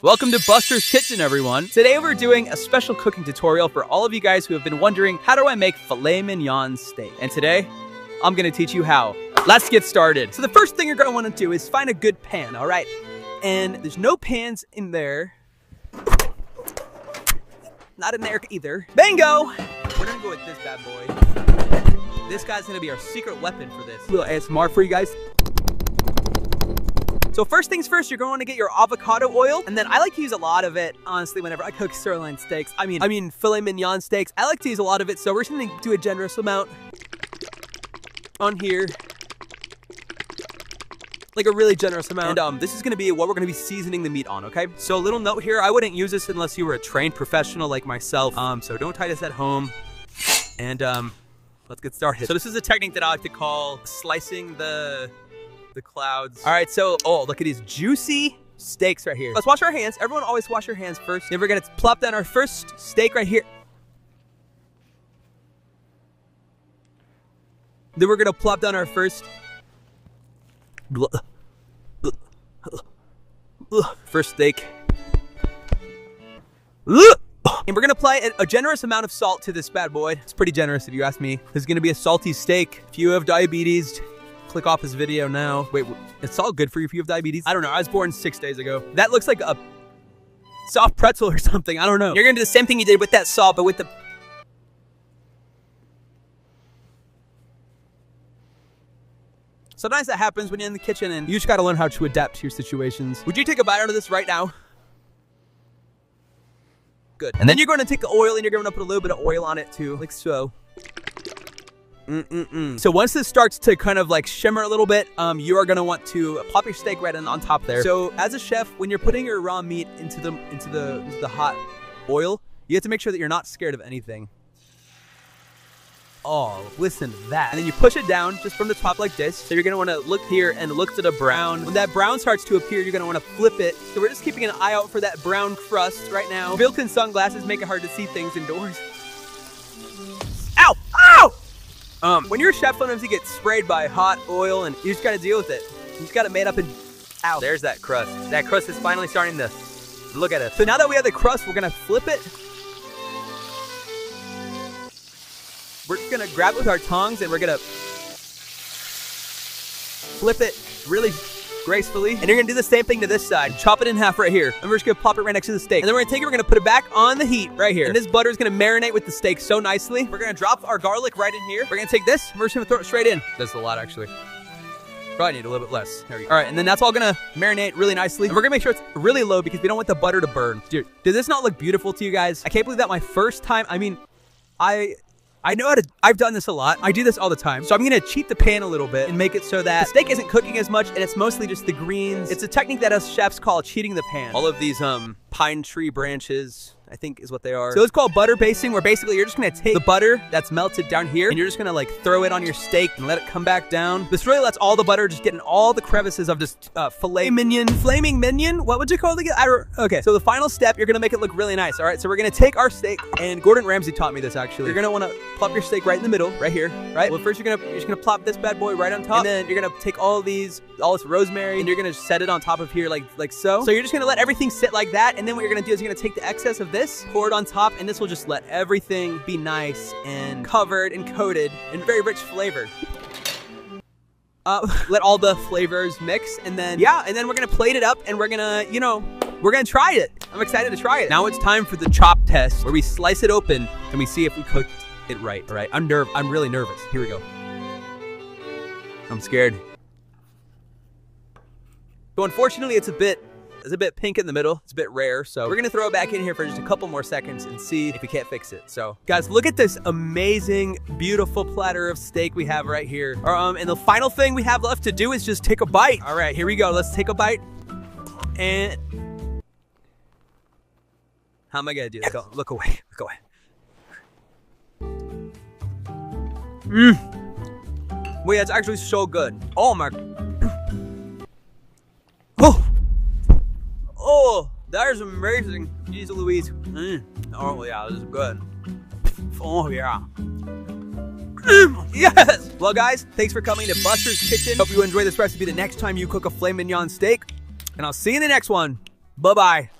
Welcome to Buster's Kitchen, everyone. Today we're doing a special cooking tutorial for all of you guys who have been wondering, how do I make filet mignon steak? And today, I'm gonna teach you how. Let's get started. So the first thing you're gonna wanna do is find a good pan, all right? And there's no pans in there. Not in there either. Bingo! We're gonna go with this bad boy. This guy's gonna be our secret weapon for this. A little ASMR for you guys. So first things first, you're going to get your avocado oil, and then I like to use a lot of it, honestly, whenever I cook sirloin steaks. I mean filet mignon steaks. I like to use a lot of it, so we're just gonna do a generous amount on here. Like a really generous amount. And this is gonna be what we're gonna be seasoning the meat on, okay? So a little note here, I wouldn't use this unless you were a trained professional like myself. So don't try this at home. And let's get started. So this is a technique that I like to call slicing the clouds. All right, so, oh, look at these juicy steaks right here. Let's wash our hands. Everyone always wash your hands first. Then we're gonna plop down our first steak right here. Then we're gonna plop down our first steak. And we're gonna apply a generous amount of salt to this bad boy. It's pretty generous if you ask me. This is gonna be a salty steak. If you have diabetes, click off this video now. Wait, it's all good for you if you have diabetes? I don't know, I was born 6 days ago. That looks like a soft pretzel or something, I don't know. You're gonna do the same thing you did with that salt, but with the... Sometimes that happens when you're in the kitchen and you just gotta learn how to adapt to your situations. Would you take a bite out of this right now? Good. And then you're gonna take the oil and you're gonna put a little bit of oil on it too, like so. So once this starts to kind of like shimmer a little bit, you are gonna want to plop your steak right on top there. So as a chef, when you're putting your raw meat into the hot oil, you have to make sure that you're not scared of anything. Oh, listen to that. And then you push it down just from the top like this. So you're gonna wanna look here and look to the brown. When that brown starts to appear, you're gonna wanna flip it. So we're just keeping an eye out for that brown crust right now. Built-in sunglasses make it hard to see things indoors. Ow! Ow! When you're a chef, sometimes you get sprayed by hot oil and you just gotta deal with it. You just got it made up and, ow, there's that crust. That crust is finally starting to, look at it. So now that we have the crust, we're gonna flip it. We're just gonna grab it with our tongs and we're gonna flip it really gracefully. And you're gonna do the same thing to this side. Chop it in half right here. And we're just gonna plop it right next to the steak. And then we're gonna take it, we're gonna put it back on the heat right here. And this butter is gonna marinate with the steak so nicely. We're gonna drop our garlic right in here. We're gonna take this, we're just gonna throw it straight in. That's a lot, actually. Probably need a little bit less. There we go. All right, and then that's all gonna marinate really nicely. And we're gonna make sure it's really low because we don't want the butter to burn. Dude, does this not look beautiful to you guys? I can't believe that my first time, I know how to, I've done this a lot. I do this all the time. So I'm gonna cheat the pan a little bit and make it so that the steak isn't cooking as much and it's mostly just the greens. It's a technique that us chefs call cheating the pan. All of these pine tree branches, I think is what they are. So it's called butter basting, where basically you're just gonna take the butter that's melted down here and you're just gonna like throw it on your steak and let it come back down. This really lets all the butter just get in all the crevices of this flaming mignon? What would you call it again? Okay, so the final step, you're gonna make it look really nice, all right? So we're gonna take our steak, and Gordon Ramsay taught me this actually. You're gonna wanna plop your steak right in the middle, right here, right? Well, first you're just gonna plop this bad boy right on top, and then you're gonna take all this rosemary, and you're gonna set it on top of here like so. So you're just gonna let everything sit like that, and then what you're gonna do is you're gonna take the excess of this, pour it on top, and this will just let everything be nice and covered and coated in very rich flavor. Let all the flavors mix, and then, yeah, and then we're gonna plate it up, and we're gonna, we're gonna try it. I'm excited to try it. Now it's time for the chop test, where we slice it open, and we see if we cooked it right, all right? I'm really nervous. Here we go. I'm scared. So unfortunately, it's a bit pink in the middle. It's a bit rare, so we're gonna throw it back in here for just a couple more seconds and see if we can't fix it. So, guys, look at this amazing, beautiful platter of steak we have right here. And the final thing we have left to do is just take a bite. All right, here we go. Let's take a bite. And how am I gonna do this? Go, look away. Look away. Wait, that's actually so good. Oh my. Oh, that is amazing. Jeez Louise. Oh yeah, this is good. Oh yeah. Yes! Well guys, thanks for coming to Buster's Kitchen. Hope you enjoy this recipe the next time you cook a filet mignon steak. And I'll see you in the next one. Bye-bye.